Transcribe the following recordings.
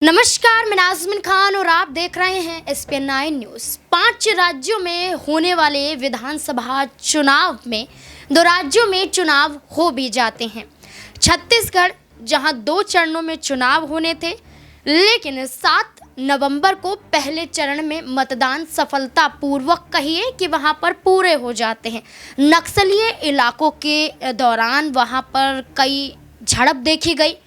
नमस्कार, मैं नाज़मीन खान और आप देख रहे हैं SPN9 न्यूज़। 5 राज्यों में होने वाले विधानसभा चुनाव में 2 राज्यों में चुनाव हो भी जाते हैं। छत्तीसगढ़, जहां 2 चरणों में चुनाव होने थे, लेकिन 7 नवंबर को पहले चरण में मतदान सफलतापूर्वक कहिए कि वहां पर पूरे हो जाते हैं। नक्सलीय इलाकों के दौरान वहां पर कई झड़प देखी गई,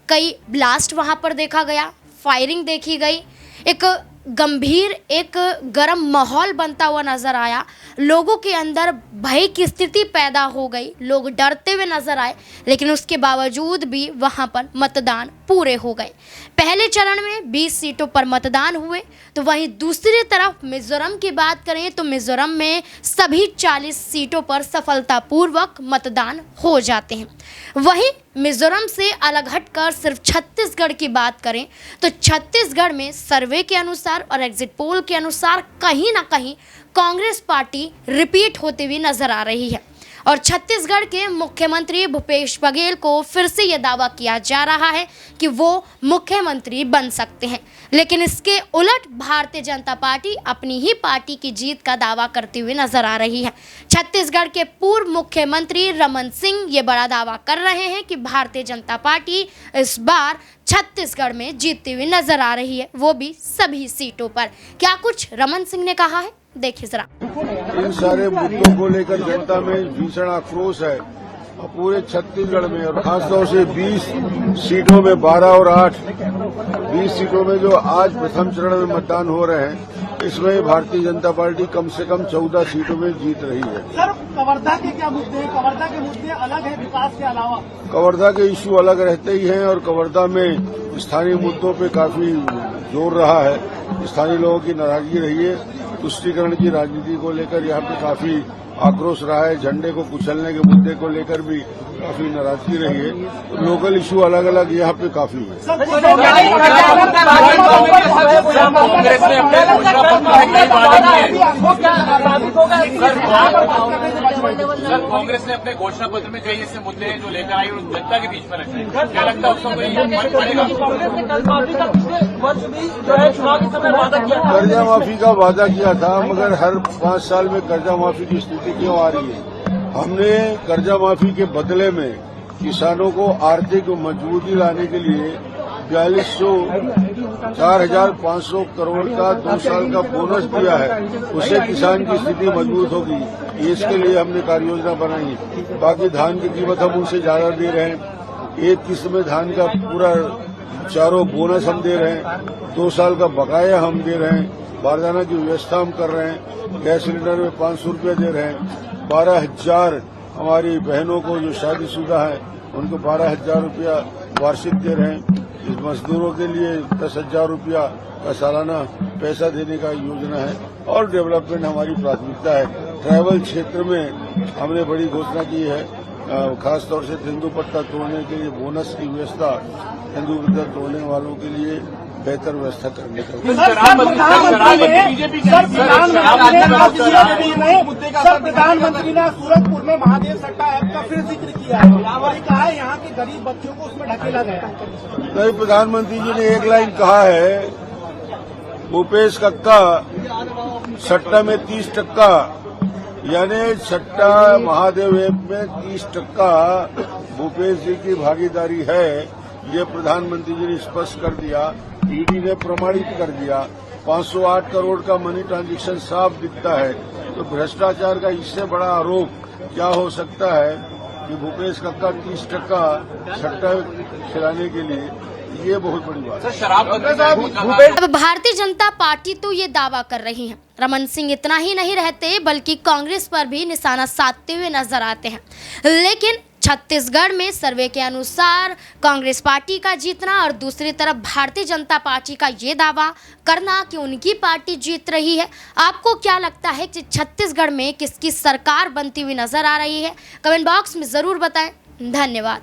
कई ब्लास्ट वहां पर देखा गया, फायरिंग देखी गई, एक गंभीर एक गर्म माहौल बनता हुआ नज़र आया। लोगों के अंदर भय की स्थिति पैदा हो गई, लोग डरते हुए नज़र आए, लेकिन उसके बावजूद भी वहां पर मतदान पूरे हो गए। पहले चरण में 20 सीटों पर मतदान हुए, तो वहीं दूसरी तरफ मिज़ोरम की बात करें तो मिज़ोरम में सभी 40 सीटों पर सफलतापूर्वक मतदान हो जाते हैं। वहीं मिज़ोरम से अलग हटकर सिर्फ छत्तीसगढ़ की बात करें तो छत्तीसगढ़ में सर्वे के अनुसार और एग्जिट पोल के अनुसार कहीं ना कहीं कांग्रेस पार्टी रिपीट होती हुई नजर आ रही है और छत्तीसगढ़ के मुख्यमंत्री भूपेश बघेल को फिर से यह दावा किया जा रहा है कि वो मुख्यमंत्री बन सकते हैं। लेकिन इसके उलट भारतीय जनता पार्टी अपनी ही पार्टी की जीत का दावा करती हुई नजर आ रही है। छत्तीसगढ़ के पूर्व मुख्यमंत्री रमन सिंह ये बड़ा दावा कर रहे हैं कि भारतीय जनता पार्टी इस बार छत्तीसगढ़ में जीतती हुई नजर आ रही है, वो भी सभी सीटों पर। क्या कुछ रमन सिंह ने कहा है, देखिए जरा। इन सारे मुद्दों को लेकर जनता में भीषण आक्रोश है और पूरे छत्तीसगढ़ में, और खासतौर से 20 सीटों में 12 और 8 20 सीटों में जो आज प्रथम चरण में मतदान हो रहे हैं, इसमें भारतीय जनता पार्टी कम से कम 14 सीटों में जीत रही है। सर, कवर्धा के क्या मुद्दे हैं? कवर्धा के मुद्दे अलग है विकास के अलावा? कवर्धा के इश्यू अलग रहते ही हैं और कवर्धा में स्थानीय मुद्दों पे काफी जोर रहा है। स्थानीय लोगों की नाराजगी रही है, तुष्टीकरण की राजनीति को लेकर यहाँ पे काफी आक्रोश रहा है। झंडे को कुचलने के मुद्दे को लेकर भी काफी नाराजगी रही है। तो लोकल इश्यू अलग अलग यहाँ पे काफी है। कांग्रेस ने अपने घोषणा पत्र में कई ऐसे मुद्दे हैं जो लेकर आई और जनता के बीच में रखे हैं। क्या लगता है उसको कोई फर्क पड़ेगा? कांग्रेस ने कल माफी का पिछले वर्ष भी जो है चुनाव के समय वादा किया था। कर्जा माफी का वादा किया था, मगर हर 5 साल में कर्जा माफी की स्थिति क्यों आ रही है? हमने कर्जा माफी के बदले में किसानों को आर्थिक मजबूती लाने के लिए 4,500 करोड़ का 2 साल का बोनस दिया है। उससे किसान की स्थिति मजबूत होगी, इसके लिए हमने कार्ययोजना बनाई है। बाकी धान की कीमत हम उनसे ज्यादा दे रहे हैं। एक किस्त में धान का पूरा चारों बोनस हम दे रहे हैं। 2 साल का बकाया हम दे रहे हैं। बारदाना की व्यवस्था हम कर रहे हैं। गैस सिलेंडर में 500 रुपये दे रहे हैं। 12,000 हमारी बहनों को जो शादीशुदा है उनको 12,000 रुपया वार्षिक दे रहे हैं। इस मजदूरों के लिए 10,000 रुपया का सालाना पैसा देने का योजना है। और डेवलपमेंट हमारी प्राथमिकता है। ट्रैवल क्षेत्र में हमने बड़ी घोषणा की है, खासतौर से तेंदुपत्ता तोड़ने के लिए बोनस की व्यवस्था, तेंदुपत्ता तोड़ने वालों के लिए बेहतर व्यवस्था करने का। प्रधानमंत्री ने सूरजपुर में महादेव सट्टा ऐप का फिर जिक्र किया है और कहा है यहाँ के गरीब बच्चों को उसमें ढकेला गया। नहीं, प्रधानमंत्री जी ने एक लाइन कहा है, भूपेश कक्का सट्टा में 30%, यानी सट्टा महादेव ऐप में 30% भूपेश जी की भागीदारी है। ये प्रधानमंत्री जी ने स्पष्ट कर दिया, ईडी ने प्रमाणित कर दिया। 508 करोड़ का मनी ट्रांजैक्शन साफ दिखता है। तो भ्रष्टाचार का इससे बड़ा आरोप क्या हो सकता है कि भूपेश कक्का 30% सट्टा खिलाने के लिए? ये बहुत बड़ी बात है। अब भारतीय जनता पार्टी तो ये दावा कर रही है। रमन सिंह इतना ही नहीं रहते बल्कि कांग्रेस पर भी निशाना साधते हुए नजर आते हैं। लेकिन छत्तीसगढ़ में सर्वे के अनुसार कांग्रेस पार्टी का जीतना और दूसरी तरफ भारतीय जनता पार्टी का ये दावा करना कि उनकी पार्टी जीत रही है। आपको क्या लगता है कि छत्तीसगढ़ में किसकी सरकार बनती हुई नजर आ रही है? कमेंट बॉक्स में जरूर बताएं। धन्यवाद।